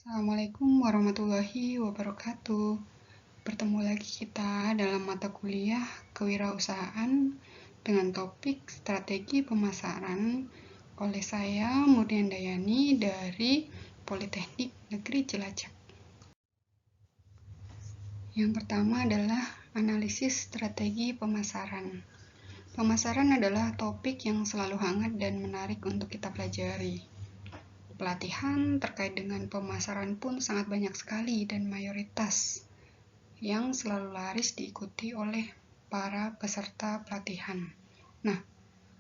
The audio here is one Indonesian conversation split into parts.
Assalamualaikum warahmatullahi wabarakatuh. Bertemu lagi kita dalam mata kuliah kewirausahaan dengan topik strategi pemasaran oleh saya Murnian Dayani dari Politeknik Negeri Cilacap. Yang pertama adalah analisis strategi pemasaran. Pemasaran adalah topik yang selalu hangat dan menarik untuk kita pelajari. Pelatihan terkait dengan pemasaran pun sangat banyak sekali dan mayoritas yang selalu laris diikuti oleh para peserta pelatihan. Nah,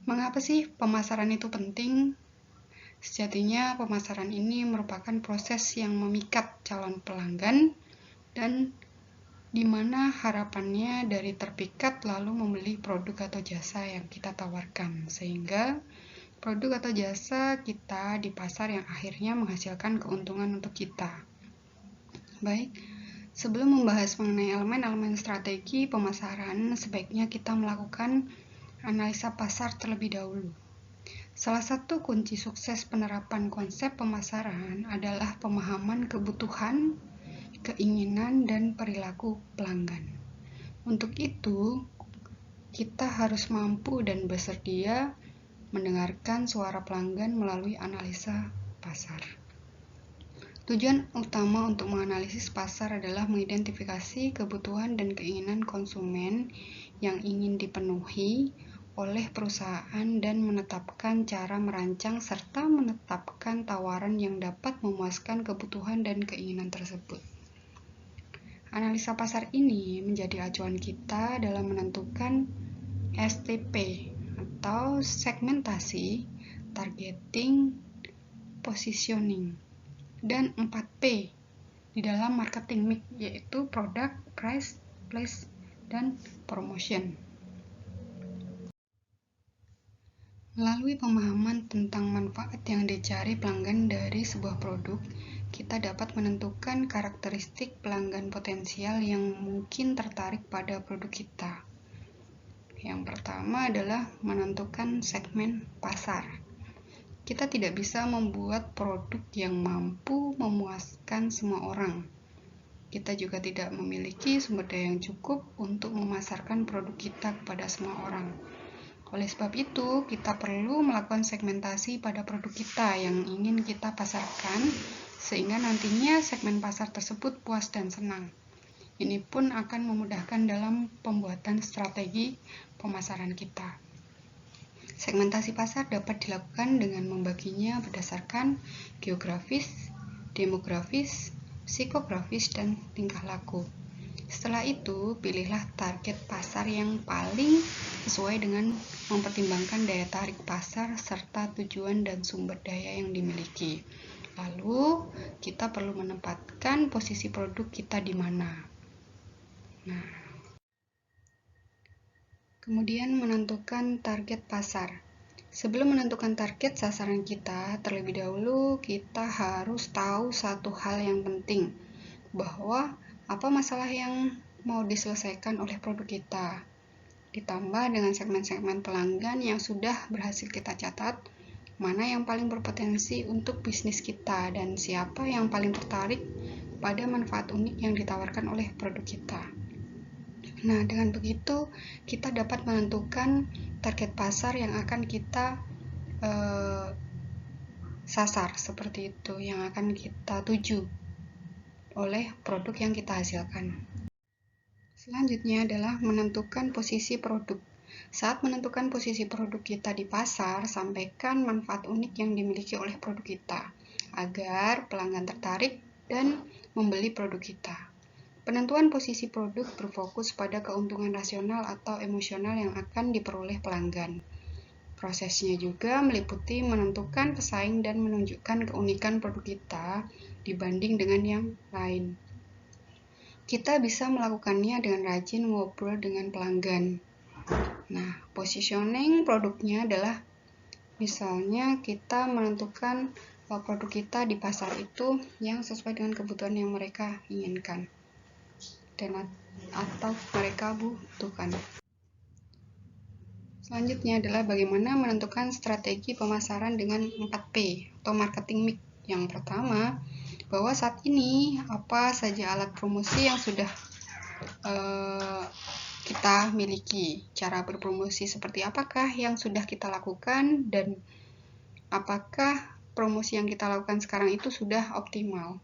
mengapa sih pemasaran itu penting? Sejatinya pemasaran ini merupakan proses yang memikat calon pelanggan dan di mana harapannya dari terpikat lalu membeli produk atau jasa yang kita tawarkan, sehingga produk atau jasa kita di pasar yang akhirnya menghasilkan keuntungan untuk kita. Baik, sebelum membahas mengenai elemen-elemen strategi pemasaran, sebaiknya kita melakukan analisa pasar terlebih dahulu. Salah satu kunci sukses penerapan konsep pemasaran adalah pemahaman kebutuhan, keinginan, dan perilaku pelanggan. Untuk itu, kita harus mampu dan bersedia mendengarkan suara pelanggan melalui analisa pasar. Tujuan utama untuk menganalisis pasar adalah mengidentifikasi kebutuhan dan keinginan konsumen yang ingin dipenuhi oleh perusahaan dan menetapkan cara merancang serta menetapkan tawaran yang dapat memuaskan kebutuhan dan keinginan tersebut. Analisa pasar ini menjadi acuan kita dalam menentukan STP atau segmentasi, targeting, positioning, dan 4P di dalam marketing mix, yaitu product, price, place, dan promotion. Melalui pemahaman tentang manfaat yang dicari pelanggan dari sebuah produk, kita dapat menentukan karakteristik pelanggan potensial yang mungkin tertarik pada produk kita. Yang pertama adalah menentukan segmen pasar. Kita tidak bisa membuat produk yang mampu memuaskan semua orang. Kita juga tidak memiliki sumber daya yang cukup untuk memasarkan produk kita kepada semua orang. Oleh sebab itu, kita perlu melakukan segmentasi pada produk kita yang ingin kita pasarkan, sehingga nantinya segmen pasar tersebut puas dan senang. Ini pun akan memudahkan dalam pembuatan strategi pemasaran kita. Segmentasi pasar dapat dilakukan dengan membaginya berdasarkan geografis, demografis, psikografis, dan tingkah laku. Setelah itu, pilihlah target pasar yang paling sesuai dengan mempertimbangkan daya tarik pasar serta tujuan dan sumber daya yang dimiliki. Lalu, kita perlu menempatkan posisi produk kita di mana. Nah, kemudian menentukan target pasar. Sebelum menentukan target sasaran kita, terlebih dahulu kita harus tahu satu hal yang penting, bahwa apa masalah yang mau diselesaikan oleh produk kita. Ditambah dengan segmen-segmen pelanggan yang sudah berhasil kita catat, mana yang paling berpotensi untuk bisnis kita dan siapa yang paling tertarik pada manfaat unik yang ditawarkan oleh produk kita. Nah, dengan begitu kita dapat menentukan target pasar yang akan kita sasar, seperti itu, yang akan kita tuju oleh produk yang kita hasilkan. Selanjutnya adalah menentukan posisi produk. Saat menentukan posisi produk kita di pasar, sampaikan manfaat unik yang dimiliki oleh produk kita, agar pelanggan tertarik dan membeli produk kita. Penentuan posisi produk berfokus pada keuntungan rasional atau emosional yang akan diperoleh pelanggan. Prosesnya juga meliputi menentukan pesaing dan menunjukkan keunikan produk kita dibanding dengan yang lain. Kita bisa melakukannya dengan rajin ngobrol dengan pelanggan. Nah, positioning produknya adalah misalnya kita menentukan produk kita di pasar itu yang sesuai dengan kebutuhan yang mereka inginkan dan atau mereka butuhkan. Selanjutnya adalah bagaimana menentukan strategi pemasaran dengan 4P atau marketing mix. Yang pertama, bahwa saat ini apa saja alat promosi yang sudah kita miliki, cara berpromosi seperti apakah yang sudah kita lakukan, dan apakah promosi yang kita lakukan sekarang itu sudah optimal.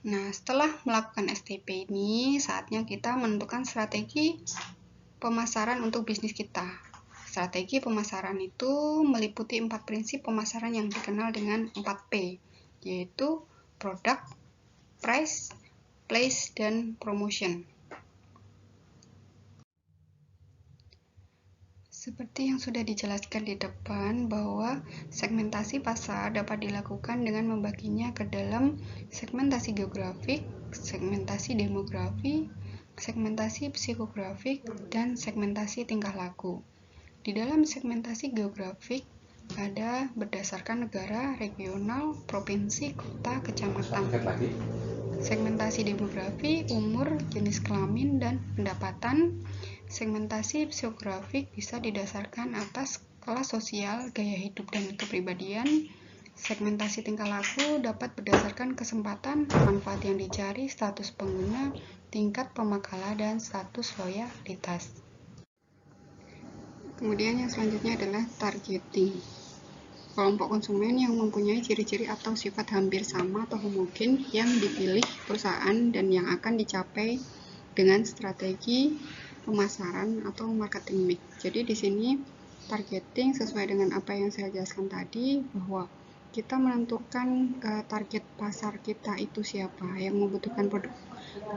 Nah, setelah melakukan STP ini, saatnya kita menentukan strategi pemasaran untuk bisnis kita. Strategi pemasaran itu meliputi 4 prinsip pemasaran yang dikenal dengan 4P, yaitu product, price, place, dan promotion. Seperti yang sudah dijelaskan di depan, bahwa segmentasi pasar dapat dilakukan dengan membaginya ke dalam segmentasi geografik, segmentasi demografi, segmentasi psikografik, dan segmentasi tingkah laku. Di dalam segmentasi geografik ada berdasarkan negara, regional, provinsi, kota, kecamatan. Segmentasi demografi, umur, jenis kelamin, dan pendapatan. Segmentasi psikografik bisa didasarkan atas kelas sosial, gaya hidup, dan kepribadian. Segmentasi tingkah laku dapat berdasarkan kesempatan, manfaat yang dicari, status pengguna, tingkat pemakala, dan status loyalitas. Kemudian yang selanjutnya adalah targeting. Kelompok konsumen yang mempunyai ciri-ciri atau sifat hampir sama atau homogen yang dipilih perusahaan dan yang akan dicapai dengan strategi pemasaran atau marketing mix. Jadi di sini targeting sesuai dengan apa yang saya jelaskan tadi, bahwa kita menentukan target pasar kita itu siapa, yang membutuhkan produk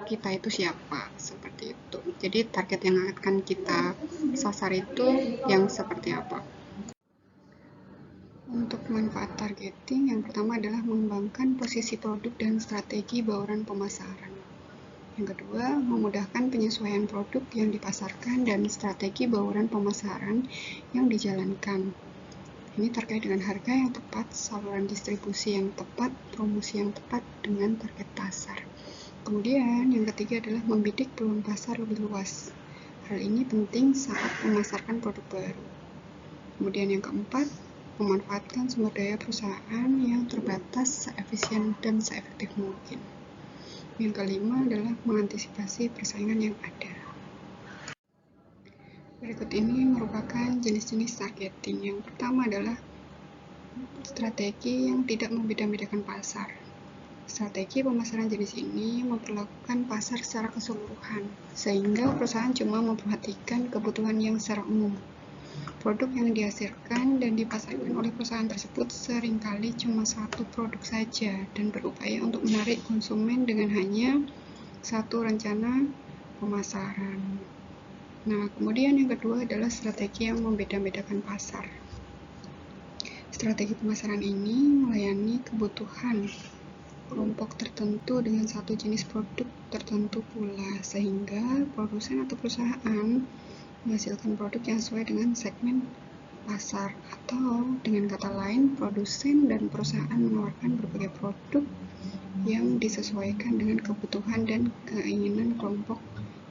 kita itu siapa, seperti itu. Jadi target yang akan kita sasar itu yang seperti apa. Untuk manfaat targeting, yang pertama adalah mengembangkan posisi produk dan strategi bauran pemasaran. Yang kedua, memudahkan penyesuaian produk yang dipasarkan dan strategi bauran pemasaran yang dijalankan. Ini terkait dengan harga yang tepat, saluran distribusi yang tepat, promosi yang tepat dengan target pasar. Kemudian, yang ketiga adalah membidik peluang pasar lebih luas. Hal ini penting saat memasarkan produk baru. Kemudian yang keempat, memanfaatkan sumber daya perusahaan yang terbatas seefisien dan seefektif mungkin. Yang kelima adalah mengantisipasi persaingan yang ada. Berikut ini merupakan jenis-jenis targeting. Yang pertama adalah strategi yang tidak membeda-bedakan pasar. Strategi pemasaran jenis ini memperlakukan pasar secara keseluruhan, sehingga perusahaan cuma memperhatikan kebutuhan yang secara umum. Produk yang dihasilkan dan dipasarkan oleh perusahaan tersebut seringkali cuma satu produk saja dan berupaya untuk menarik konsumen dengan hanya satu rencana pemasaran. Nah, kemudian yang kedua adalah strategi yang membeda-bedakan pasar. Strategi pemasaran ini melayani kebutuhan kelompok tertentu dengan satu jenis produk tertentu pula, sehingga produsen atau perusahaan menghasilkan produk yang sesuai dengan segmen pasar, atau dengan kata lain, produsen dan perusahaan menawarkan berbagai produk yang disesuaikan dengan kebutuhan dan keinginan kelompok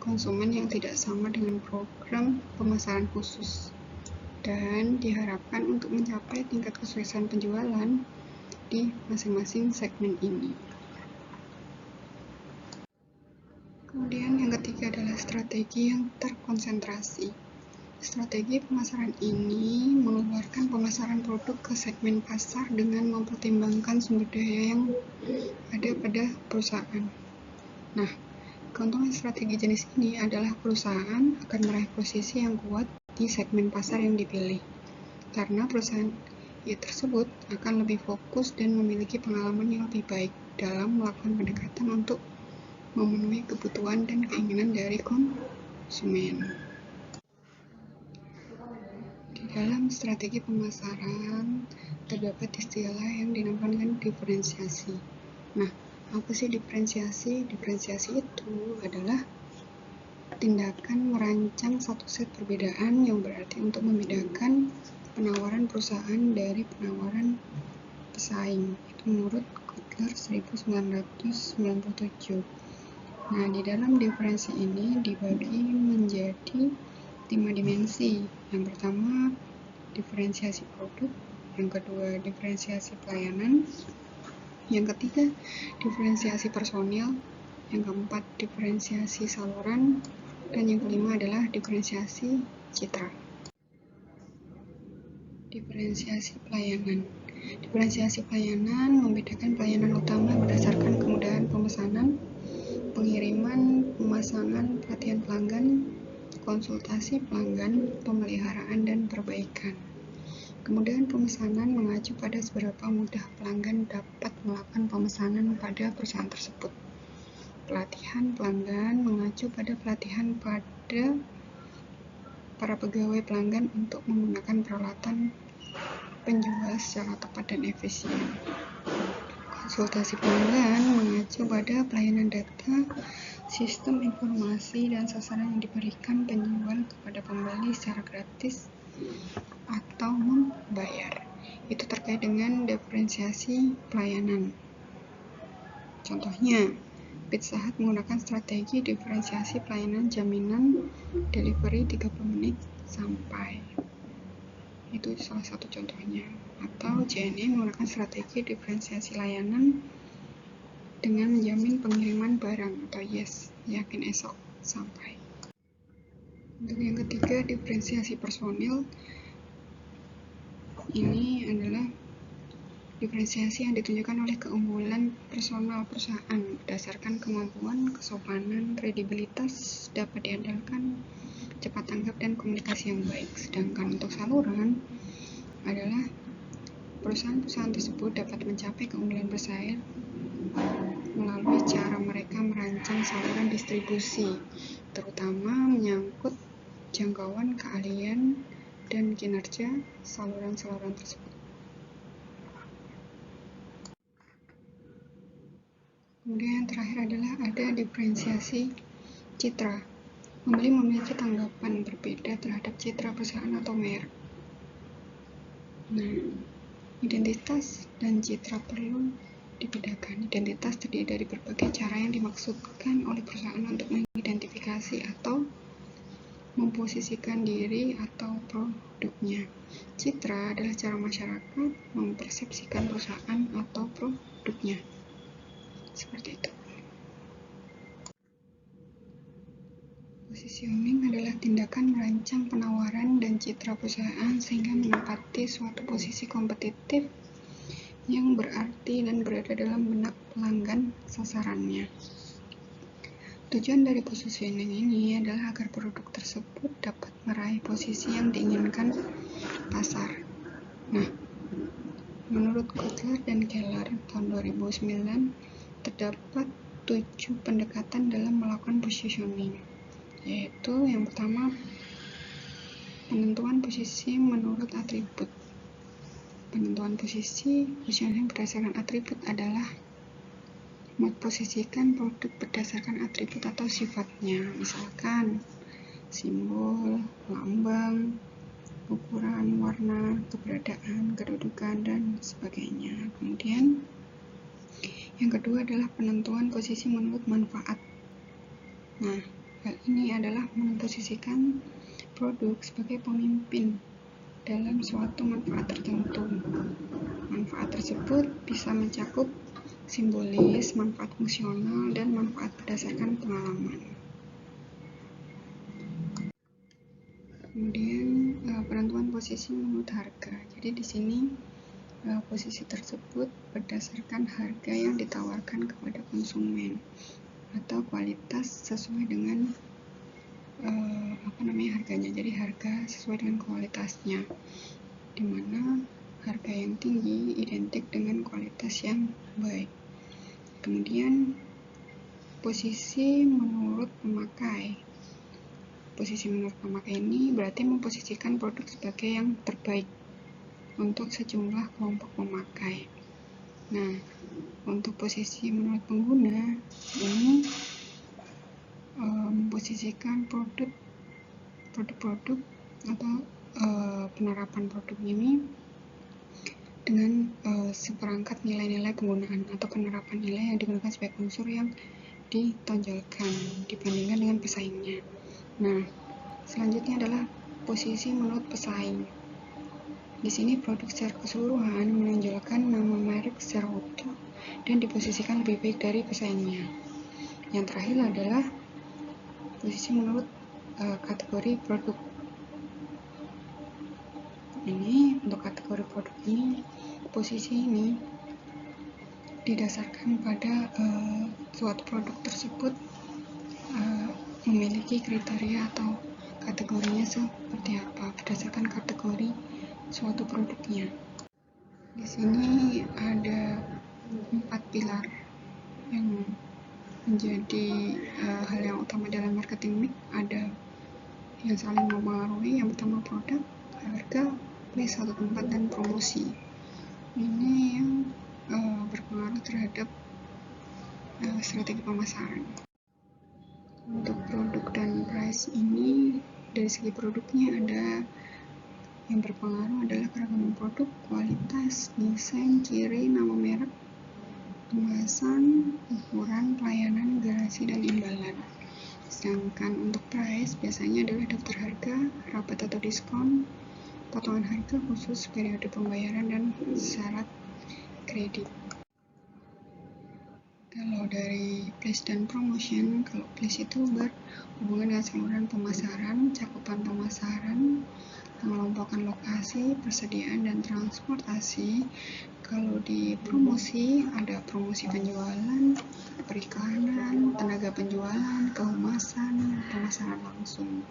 konsumen yang tidak sama dengan program pemasaran khusus, dan diharapkan untuk mencapai tingkat kesuksesan penjualan di masing-masing segmen ini. Kemudian yang ketiga adalah strategi yang terkonsentrasi. Strategi pemasaran ini mengeluarkan pemasaran produk ke segmen pasar dengan mempertimbangkan sumber daya yang ada pada perusahaan. Nah, keuntungan strategi jenis ini adalah perusahaan akan meraih posisi yang kuat di segmen pasar yang dipilih, karena perusahaan tersebut akan lebih fokus dan memiliki pengalaman yang lebih baik dalam melakukan pendekatan untuk memenuhi kebutuhan dan keinginan dari konsumen. Di dalam strategi pemasaran terdapat istilah yang dinamakan dengan diferensiasi. Nah, apa sih diferensiasi? Diferensiasi itu adalah tindakan merancang satu set perbedaan yang berarti untuk membedakan penawaran perusahaan dari penawaran pesaing. Itu menurut Kotler 1997. Nah, di dalam diferensi ini dibagi menjadi 5 dimensi. Yang pertama, diferensiasi produk. Yang kedua, diferensiasi pelayanan. Yang ketiga, diferensiasi personil. Yang keempat, diferensiasi saluran. Dan yang kelima adalah diferensiasi citra. Diferensiasi pelayanan. Diferensiasi pelayanan membedakan pelayanan utama berdasarkan kemudahan pemesanan, pengiriman, pemasangan, pelatihan pelanggan, konsultasi pelanggan, pemeliharaan, dan perbaikan. Kemudahan pemesanan mengacu pada seberapa mudah pelanggan dapat melakukan pemesanan pada perusahaan tersebut. Pelatihan pelanggan mengacu pada pelatihan pada para pegawai pelanggan untuk menggunakan peralatan penjual secara tepat dan efisien. Konsultasi pelanggan mengacu pada pelayanan data, sistem informasi, dan sasaran yang diberikan penjual kepada pembeli secara gratis atau membayar. Itu terkait dengan diferensiasi pelayanan. Contohnya, Pizza Hut menggunakan strategi diferensiasi pelayanan jaminan delivery 30 menit sampai. Itu salah satu contohnya. Atau JNE menggunakan strategi diferensiasi layanan dengan menjamin pengiriman barang atau yes, yakin esok sampai. Untuk yang ketiga, diferensiasi personil. Ini adalah diferensiasi yang ditunjukkan oleh keunggulan personal perusahaan berdasarkan kemampuan, kesopanan, kredibilitas, dapat diandalkan, cepat tanggap, dan komunikasi yang baik. Sedangkan untuk saluran adalah perusahaan-perusahaan tersebut dapat mencapai keunggulan bersaing melalui cara mereka merancang saluran distribusi, terutama menyangkut jangkauan, keahlian, dan kinerja saluran-saluran tersebut. Kemudian yang terakhir adalah ada diferensiasi citra. Pembeli memiliki tanggapan berbeda terhadap citra perusahaan atau merek. Nah, identitas dan citra perlu dibedakan. Identitas terdiri dari berbagai cara yang dimaksudkan oleh perusahaan untuk mengidentifikasi atau memposisikan diri atau produknya. Citra adalah cara masyarakat mempersepsikan perusahaan atau produknya. Seperti itu. Positioning adalah tindakan merancang penawaran dan citra perusahaan sehingga menempati suatu posisi kompetitif yang berarti dan berada dalam benak pelanggan sasarannya. Tujuan dari positioning ini adalah agar produk tersebut dapat meraih posisi yang diinginkan pasar. Nah, menurut Kotler dan Keller tahun 2009, terdapat 7 pendekatan dalam melakukan positioning, yaitu yang pertama, penentuan posisi menurut atribut. Penentuan posisi positioning berdasarkan atribut adalah memposisikan produk berdasarkan atribut atau sifatnya, misalkan simbol, lambang, ukuran, warna, keberadaan, kedudukan, dan sebagainya. Kemudian yang kedua adalah penentuan posisi menurut manfaat. Nah, hal ini adalah memposisikan produk sebagai pemimpin dalam suatu manfaat tertentu. Manfaat tersebut bisa mencakup simbolis, manfaat fungsional, dan manfaat berdasarkan pengalaman. Kemudian penentuan posisi menurut harga. Jadi di sini posisi tersebut berdasarkan harga yang ditawarkan kepada konsumen atau kualitas sesuai dengan harganya. Jadi harga sesuai dengan kualitasnya, di mana harga yang tinggi identik dengan kualitas yang baik. Kemudian posisi menurut pemakai. Posisi menurut pemakai ini berarti memposisikan produk sebagai yang terbaik untuk sejumlah kelompok pemakai. Nah, untuk posisi menurut pengguna ini memposisikan produk-produk atau penerapan produk ini dengan seperangkat nilai-nilai penggunaan atau penerapan nilai yang digunakan sebagai unsur yang ditonjolkan dibandingkan dengan pesaingnya. Nah, selanjutnya adalah posisi menurut pesaing. Di sini produk secara keseluruhan menonjolkan nama merek secara utuh dan diposisikan lebih baik dari pesaingnya. Yang terakhir adalah posisi menurut kategori produk. Ini untuk kategori produk ini, posisi ini didasarkan pada suatu produk tersebut memiliki kriteria atau kategorinya seperti apa berdasarkan kategori suatu produknya. Di sini ada 4 pilar yang menjadi hal yang utama dalam marketing mix. Ada yang saling mempengaruhi. Yang pertama produk, harga, place atau tempat, dan promosi. Ini yang berpengaruh terhadap strategi pemasaran. Untuk produk dan price ini, dari segi produknya ada yang berpengaruh adalah keragaman produk, kualitas, desain, ciri, nama merek, kemasan, ukuran, pelayanan, garansi, dan imbalan. Sedangkan untuk price biasanya adalah daftar harga, rabat atau diskon, potongan harga khusus, periode pembayaran, dan syarat kredit. Kalau dari place dan promotion, kalau place itu berhubungan dengan saluran pemasaran, cakupan pemasaran, mengelompokkan lokasi, persediaan, dan transportasi. Kalau di promosi, ada promosi penjualan, periklanan, tenaga penjualan, kehumasan, pemasaran langsung.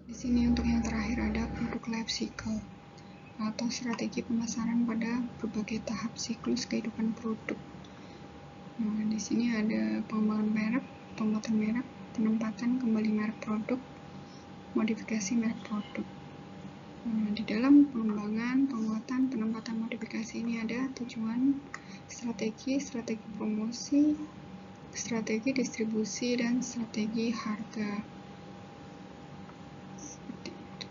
Di sini untuk yang terakhir ada product life cycle atau strategi pemasaran pada berbagai tahap siklus kehidupan produk. Nah, di sini ada pengembangan merek, penguatan merek, penempatan kembali merek produk, modifikasi merek produk. Nah, di dalam pengembangan, penguatan, penempatan, modifikasi ini ada tujuan, strategi promosi, strategi distribusi, dan strategi harga. Seperti itu.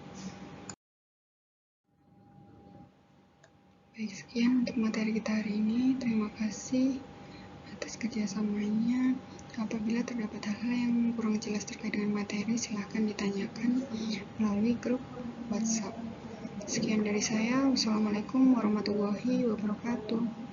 Baik, sekian untuk materi kita hari ini. Terima kasih atas kerjasamanya. Apabila terdapat hal-hal yang kurang jelas terkait dengan materi, silahkan ditanyakan melalui grup WhatsApp. Sekian dari saya. Wassalamualaikum warahmatullahi wabarakatuh.